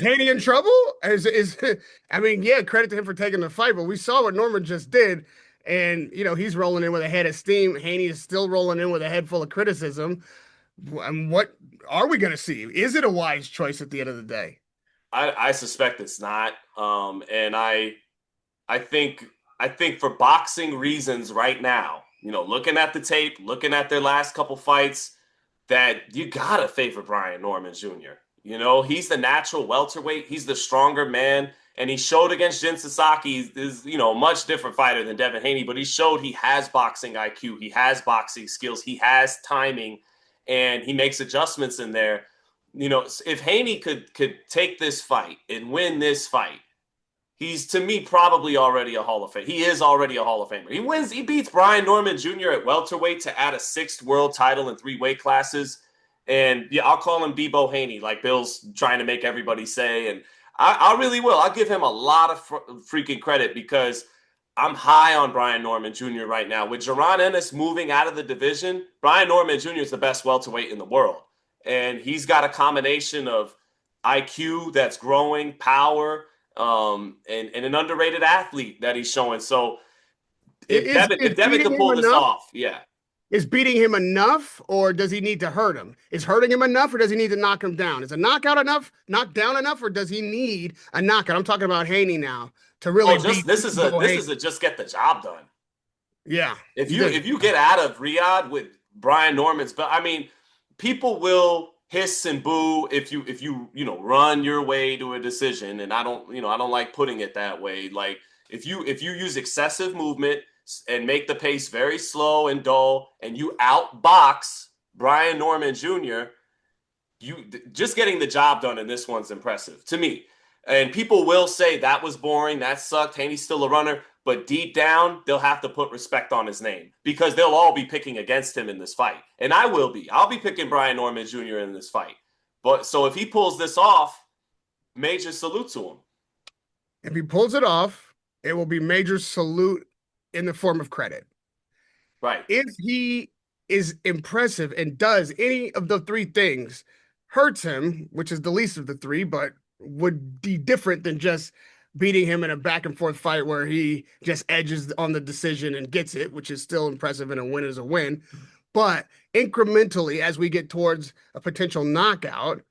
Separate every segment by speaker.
Speaker 1: Haney in trouble? Is I mean, yeah, credit to him for taking the fight, but we saw what Norman just did, and he's rolling in with a head of steam. Haney is still rolling in with a head full of criticism. And what are we going to see? Is it a wise choice at the end of the day?
Speaker 2: I suspect it's not. And I think I think for boxing reasons right now, looking at the tape, looking at their last couple fights, that you gotta favor Brian Norman Jr. He's the natural welterweight. He's the stronger man, and he showed against Jin Sasaki is a much different fighter than Devin Haney, but he showed he has boxing IQ, he has boxing skills, he has timing, and he makes adjustments in there. If Haney could take this fight and win this fight, he's to me probably already a Hall of Fame. He is already a Hall of Famer. He beats Brian Norman Jr. at welterweight to add a sixth world title in three weight classes. And yeah, I'll call him Debo Haney, like Bill's trying to make everybody say. And I really will. I'll give him a lot of freaking credit because I'm high on Brian Norman Jr. right now. With Jaron Ennis moving out of the division, Brian Norman Jr. is the best welterweight in the world. And he's got a combination of IQ that's growing, power, and an underrated athlete that he's showing. So if
Speaker 1: Is
Speaker 2: Devin
Speaker 1: beating
Speaker 2: could
Speaker 1: him
Speaker 2: pull this
Speaker 1: enough?
Speaker 2: off, yeah.
Speaker 1: Is beating him enough, or does he need to hurt him? Is hurting him enough, or does he need to knock him down? Is a knockout enough, knock down enough, or does he need a knockout? I'm talking about Haney now to really
Speaker 2: Oh, just
Speaker 1: beat
Speaker 2: this
Speaker 1: Haney.
Speaker 2: is a just get the job done.
Speaker 1: Yeah,
Speaker 2: If you get out of Riyadh with Brian Norman's, but I mean, people will hiss and boo if you run your way to a decision, and I don't like putting it that way. Like if you use excessive movement and make the pace very slow and dull, and you outbox Brian Norman Jr., you just getting the job done in this one's impressive to me. And people will say that was boring, that sucked. Haney's still a runner, but deep down, they'll have to put respect on his name because they'll all be picking against him in this fight, and I will be. I'll be picking Brian Norman Jr. in this fight. But so if he pulls this off, major salute to him.
Speaker 1: if he pulls it off, it will be major salute in the form of credit.
Speaker 2: Right.
Speaker 1: If he is impressive and does any of the three things, hurts him, which is the least of the three, but would be different than just beating him in a back and forth fight where he just edges on the decision and gets it, which is still impressive, and a win is a win. But incrementally, as we get towards a potential knockout,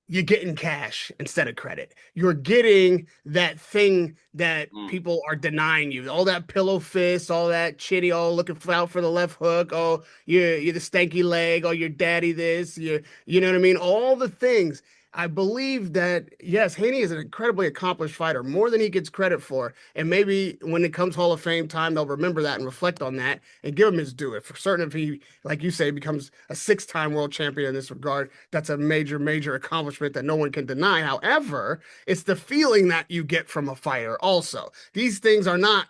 Speaker 1: you're getting cash instead of credit. You're getting that thing that
Speaker 2: Mm.
Speaker 1: people are denying you. All that pillow fist, all that chitty, all looking out for the left hook. Oh, you're the stanky leg. Oh, your daddy this. You know what I mean? All the things. I believe that yes, Haney is an incredibly accomplished fighter, more than he gets credit for. And maybe when it comes Hall of Fame time, they'll remember that and reflect on that and give him his due. For certain, if he, like you say, becomes a six-time world champion in this regard, that's a major, major accomplishment that no one can deny. However, it's the feeling that you get from a fighter also. These things are not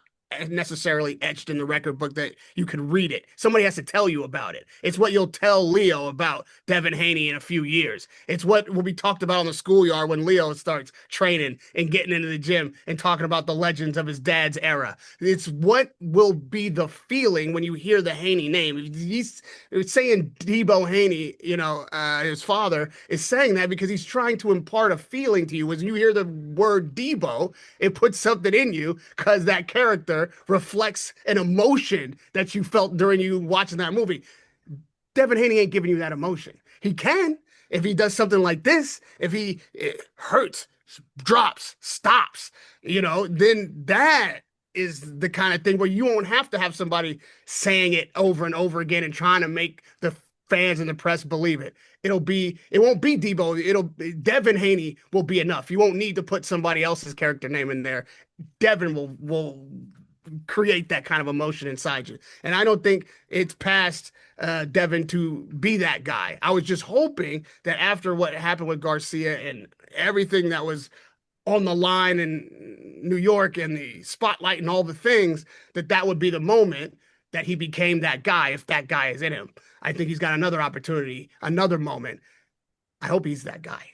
Speaker 1: necessarily etched in the record book that you can read it. Somebody has to tell you about it. It's what you'll tell Leo about Devin Haney in a few years. It's what will be talked about on the schoolyard when Leo starts training and getting into the gym and talking about the legends of his dad's era. It's what will be the feeling when you hear the Haney name. He's saying Debo Haney, his father is saying that because he's trying to impart a feeling to you. When you hear the word Debo, it puts something in you because that character reflects an emotion that you felt during you watching that movie. Devin Haney ain't giving you that emotion. He can if he does something like this, if he hurts, drops, stops, then that is the kind of thing where you won't have to have somebody saying it over and over again and trying to make the fans and the press believe it. It won't be Debo. Devin Haney will be enough. You won't need to put somebody else's character name in there. Devin will create that kind of emotion inside you. And I don't think it's past Devin to be that guy. I was just hoping that after what happened with Garcia and everything that was on the line in New York and the spotlight and all the things, that would be the moment that he became that guy, if that guy is in him. I think he's got another opportunity, another moment. I hope he's that guy.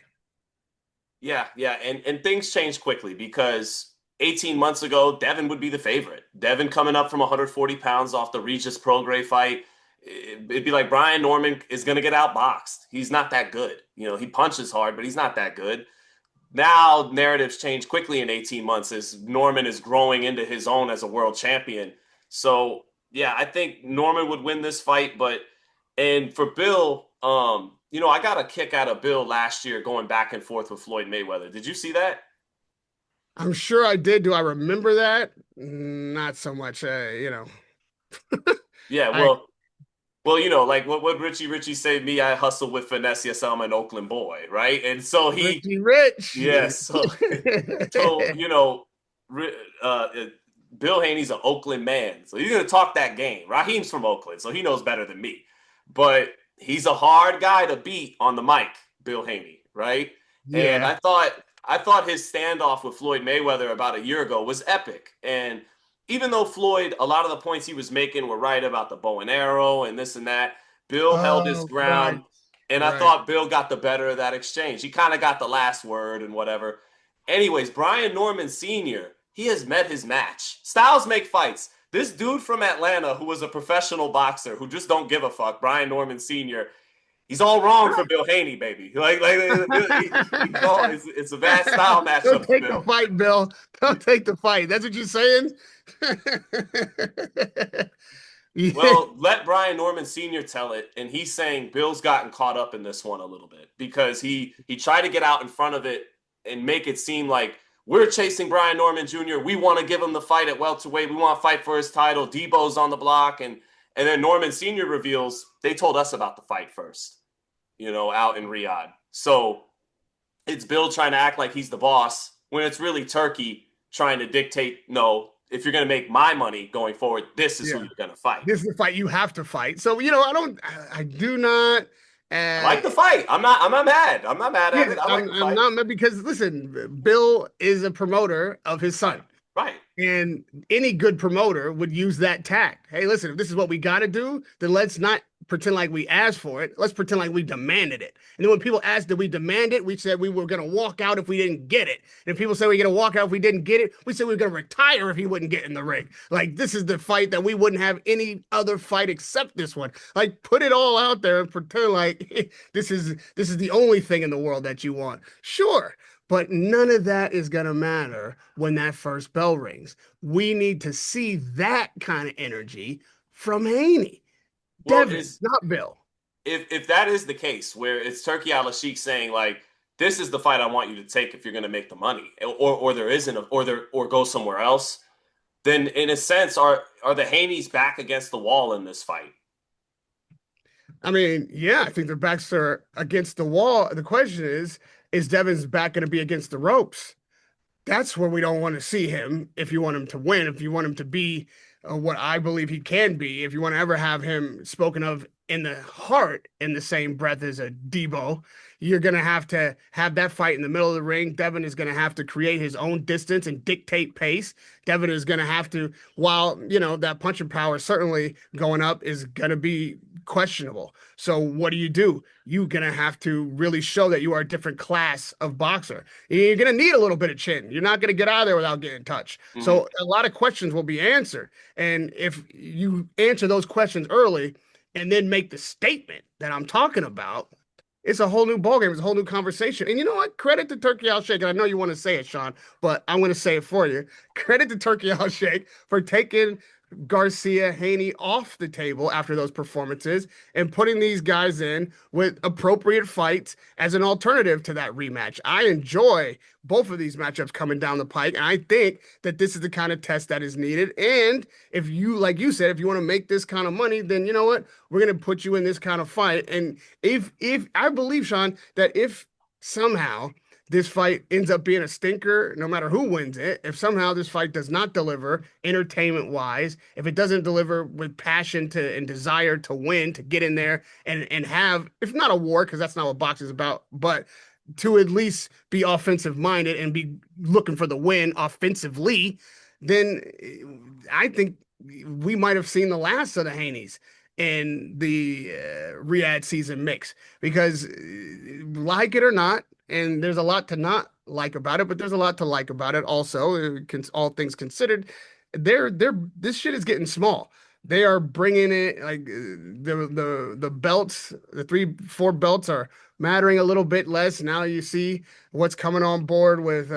Speaker 2: Yeah, yeah, and things change quickly because 18 months ago, Devin would be the favorite. Devin coming up from 140 pounds off the Regis Prograis fight. It'd be like Brian Norman is going to get outboxed. He's not that good. He punches hard, but he's not that good. now narratives change quickly in 18 months as Norman is growing into his own as a world champion. So yeah, I think Norman would win this fight, but and for Bill, I got a kick out of Bill last year going back and forth with Floyd Mayweather. Did you see that?
Speaker 1: I'm sure I did. Do I remember that? Not so much.
Speaker 2: Yeah,
Speaker 1: I
Speaker 2: like what Richie say, me, I hustle with finesse, yes, I'm an Oakland boy, right? And so
Speaker 1: Richie Rich.
Speaker 2: yes, so Ri- uh, uh, Bill Haney's an Oakland man, so he's gonna talk that game. Raheem's from Oakland, so he knows better than me. But he's a hard guy to beat on the mic, Bill Haney, right? And
Speaker 1: Yeah.
Speaker 2: I thought his standoff with Floyd Mayweather about a year ago was epic. And even though Floyd, a lot of the points he was making were right about the bow and arrow and this and that, Bill held his
Speaker 1: Oh, right.
Speaker 2: ground. And I
Speaker 1: Right.
Speaker 2: thought Bill got the better of that exchange. He kind of got the last word and whatever. Anyways, Brian Norman Sr., he has met his match. Styles make fights. This dude from Atlanta who was a professional boxer who just don't give a fuck, Brian Norman Sr., he's all wrong for Bill Haney, baby. It's a bad style
Speaker 1: Don't
Speaker 2: matchup for
Speaker 1: take the
Speaker 2: Bill.
Speaker 1: fight, Bill. Don't take the fight. That's what you're saying? Yeah.
Speaker 2: Well, let Brian Norman Sr. tell it, and he's saying Bill's gotten caught up in this one a little bit because he tried to get out in front of it and make it seem like we're chasing Brian Norman Jr. We want to give him the fight at welterweight. We want to fight for his title. Debo's on the block, and then Norman Sr. reveals they told us about the fight first, out in Riyadh. So it's Bill trying to act like he's the boss when it's really Turkey trying to dictate, no, if you're going to make my money going forward, this is who
Speaker 1: Yeah.
Speaker 2: you're going to fight.
Speaker 1: This is the fight you have to fight. So, I do not
Speaker 2: I
Speaker 1: uh
Speaker 2: like the fight. I'm not mad. I'm not mad
Speaker 1: yeah,
Speaker 2: at it. I like the
Speaker 1: I'm
Speaker 2: fight.
Speaker 1: not mad because listen, Bill is a promoter of his
Speaker 2: Right.
Speaker 1: son.
Speaker 2: Right.
Speaker 1: And any good promoter would use that tact. Hey, listen, if this is what we got to do, then let's not pretend like we asked for it. Let's pretend like we demanded it. And then when people asked, did we demand it? We said we were going to walk out if we didn't get it. And if people say we're going to walk out if we didn't get it, we said we were going to retire if he wouldn't get in the ring. Like, this is the fight that we wouldn't have any other fight except this one. Like, put it all out there and pretend like this is the only thing in the world that you want. Sure. But none of that is going to matter when that first bell rings. We need to see that kind of energy from Haney.
Speaker 2: Well,
Speaker 1: Devin,
Speaker 2: is
Speaker 1: not Bill.
Speaker 2: if that is the case, where it's Turkey Al Sheikh saying like, "This is the fight I want you to take if you're going to make the money," or there isn't, or go somewhere else, then in a sense, are the Haneys back against the wall in this fight?
Speaker 1: I mean, yeah, I think their backs are against the wall. The question is Devin's back going to be against the ropes? That's where we don't want to see him if you want him to win, if you want him to be what I believe he can be, if you want to ever have him spoken of in the heart in the same breath as a Debo, you're going to have that fight in the middle of the ring. Devin is going to have to create his own distance and dictate pace. Devin is going to have to, while, that punching power certainly going up is going to be questionable. So what do? You're going to have to really show that you are a different class of boxer. You're going to need a little bit of chin. You're not going to get out of there without getting touched.
Speaker 2: Mm-hmm.
Speaker 1: So a lot of questions will be answered. And if you answer those questions early and then make the statement that I'm talking about, it's a whole new ballgame. It's a whole new conversation. And you know what? Credit to Turkey Al Sheikh. And I know you want to say it, Sean, but I'm going to say it for you. Credit to Turkey Al Sheikh for taking Garcia, Haney off the table after those performances and putting these guys in with appropriate fights as an alternative to that rematch. I enjoy both of these matchups coming down the pike, and I think that this is the kind of test that is needed. And if you, like you said, if you want to make this kind of money, then you know what? We're going to put you in this kind of fight. And if I believe, Sean, that if somehow this fight ends up being a stinker, no matter who wins it, if somehow this fight does not deliver entertainment wise, if it doesn't deliver with passion to and desire to win, to get in there and have, if not a war, because that's not what boxing is about, but to at least be offensive minded and be looking for the win offensively, then I think we might have seen the last of the Haneys in the Riyadh season mix because, like it or not, and there's a lot to not like about it, but there's a lot to like about it also. All things considered, this shit is getting small. They are bringing it like the belts, the 3, 4 belts are mattering a little bit less. Now you see what's coming on board with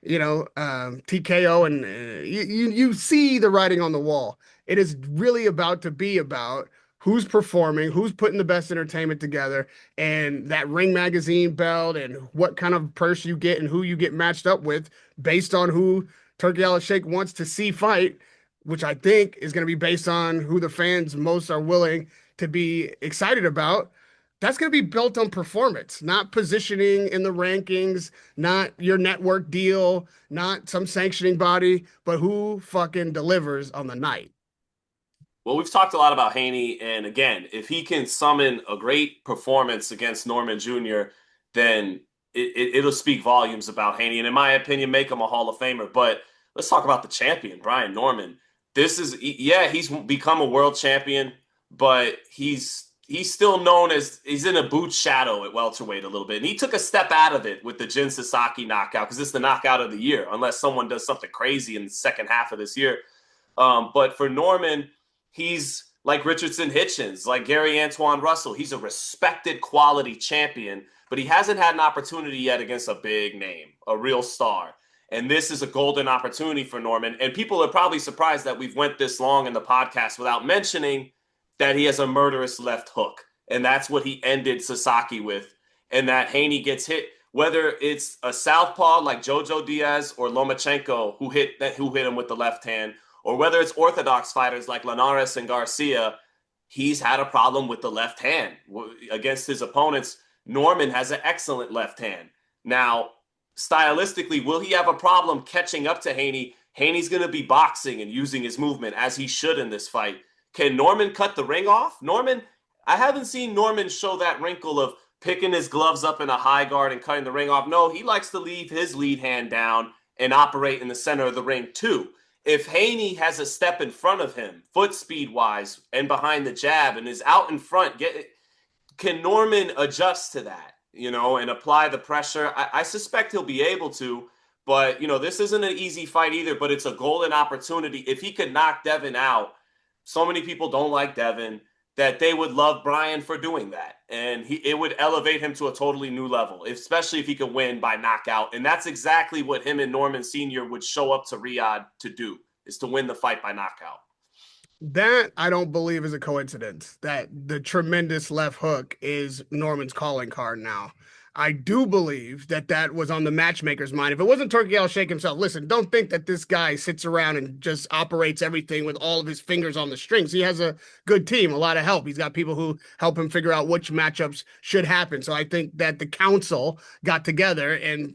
Speaker 1: TKO, and you see the writing on the wall. It is really about to be about who's performing, who's putting the best entertainment together, and that Ring Magazine belt, and what kind of purse you get, and who you get matched up with based on who Turkey Al Sheikh wants to see fight, which I think is going to be based on who the fans most are willing to be excited about. That's going to be built on performance, not positioning in the rankings, not your network deal, not some sanctioning body, but who fucking delivers on the night.
Speaker 2: Well, we've talked a lot about Haney, and again, if he can summon a great performance against Norman Jr., then it'll speak volumes about Haney, and in my opinion, make him a Hall of Famer. But let's talk about the champion, Brian Norman. This is, yeah, he's become a world champion, but he's still known as he's in a boot shadow at welterweight a little bit, and he took a step out of it with the Jin Sasaki knockout because it's the knockout of the year, unless someone does something crazy in the second half of this year. But for Norman, he's like Richardson Hitchens, like Gary Antoine Russell. He's a respected quality champion, but he hasn't had an opportunity yet against a big name, a real star. And this is a golden opportunity for Norman. And people are probably surprised that we've went this long in the podcast without mentioning that he has a murderous left hook. And that's what he ended Sasaki with. And that Haney gets hit, whether it's a southpaw like Jojo Diaz or Lomachenko who hit him with the left hand, or whether it's orthodox fighters like Linares and Garcia, he's had a problem with the left hand against his opponents. Norman has an excellent left hand. Now, stylistically, will he have a problem catching up to Haney? Haney's going to be boxing and using his movement as he should in this fight. Can Norman cut the ring off? I haven't seen Norman show that wrinkle of picking his gloves up in a high guard and cutting the ring off. No, he likes to leave his lead hand down and operate in the center of the ring too. If Haney has a step in front of him, foot speed wise, and behind the jab, and is out in front, can Norman adjust to that, and apply the pressure? I suspect he'll be able to, but this isn't an easy fight either. But it's a golden opportunity. If he could knock Devin out, so many people don't like Devin that they would love Brian for doing that, and it would elevate him to a totally new level, especially if he could win by knockout. And that's exactly what him and Norman Sr. would show up to Riyadh to do, is to win the fight by knockout.
Speaker 1: That I don't believe is a coincidence. That the tremendous left hook is Norman's calling card now. I do believe that that was on the matchmaker's mind. If it wasn't Turkey Al Sheikh himself, listen, don't think that this guy sits around and just operates everything with all of his fingers on the strings. He has a good team, a lot of help. He's got people who help him figure out which matchups should happen. So I think that the council got together, and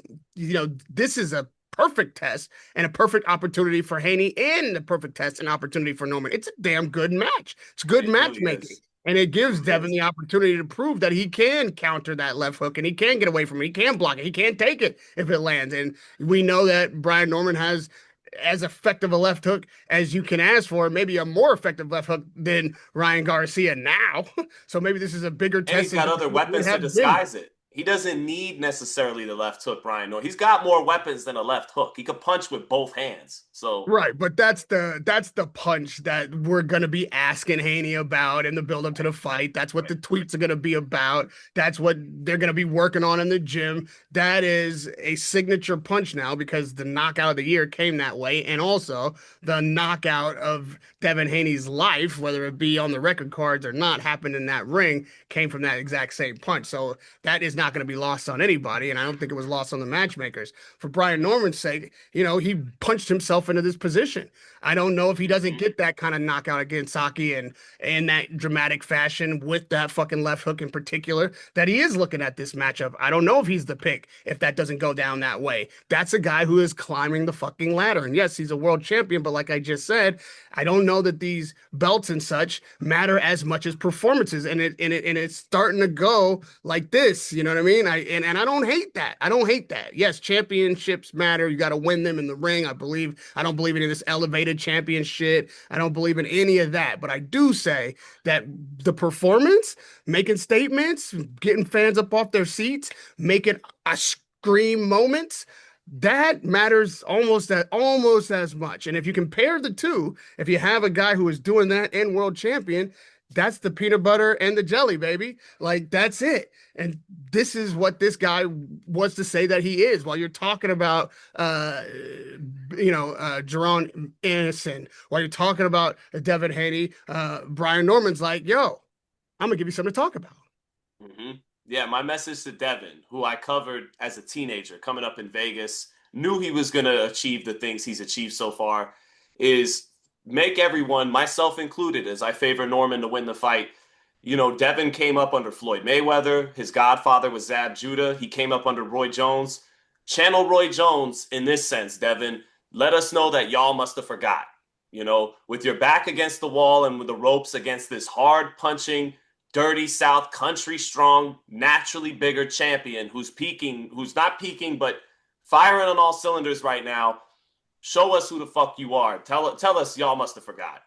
Speaker 1: this is a perfect test and a perfect opportunity for Haney, and a perfect test and opportunity for Norman. It's a damn good match. It's good matchmaking. And it gives Devin the opportunity to prove that he can counter that left hook, and he can get away from it. He can block it. He can take it if it lands. And we know that Brian Norman has as effective a left hook as you can ask for, maybe a more effective left hook than Ryan Garcia now. So maybe this is a bigger test.
Speaker 2: And he's got other weapons to disguise it. He doesn't need necessarily the left hook, Brian. No, he's got more weapons than a left hook. He could punch with both hands. So
Speaker 1: right, but that's the punch that we're gonna be asking Haney about in the build up to the fight. That's what the tweets are gonna be about. That's what they're gonna be working on in the gym. That is a signature punch now, because the knockout of the year came that way, and also the knockout of Devin Haney's life, whether it be on the record cards or not, happened in that ring, came from that exact same punch. So that is not going to be lost on anybody, and I don't think it was lost on the matchmakers. For Brian Norman's sake, he punched himself into this position. I don't know if he doesn't get that kind of knockout against Saki and in that dramatic fashion with that fucking left hook in particular, that he is looking at this matchup. I don't know if he's the pick if that doesn't go down that way. That's a guy who is climbing the fucking ladder. And yes, he's a world champion, but like I just said, I don't know that these belts and such matter as much as performances. And it's starting to go like this. You know what I mean? I don't hate that. I don't hate that. Yes, championships matter. You got to win them in the ring. I don't believe in this elevated champion shit. I don't believe in any of that. But I do say that the performance, making statements, getting fans up off their seats, making a scream moments, that matters almost as much. And if you compare the two, if you have a guy who is doing that and world champion, that's the peanut butter and the jelly, baby. Like that's it. And this is what this guy wants to say that he is. While you're talking about, Jerome Anderson, while you're talking about Devin Haney, Brian Norman's like, yo, I'm gonna give you something to talk about.
Speaker 2: Mm-hmm. Yeah, my message to Devin, who I covered as a teenager coming up in Vegas, knew he was going to achieve the things he's achieved so far, is make everyone, myself included, as I favor Norman to win the fight. You know, Devin came up under Floyd Mayweather. His godfather was Zab Judah. He came up under Roy Jones. Channel Roy Jones in this sense, Devin. Let us know that y'all must have forgot. You know, with your back against the wall and with the ropes against this hard punching, dirty South, country strong, naturally bigger champion who's peaking, who's not peaking, but firing on all cylinders right now. Show us who the fuck you are. Tell us y'all must have forgot.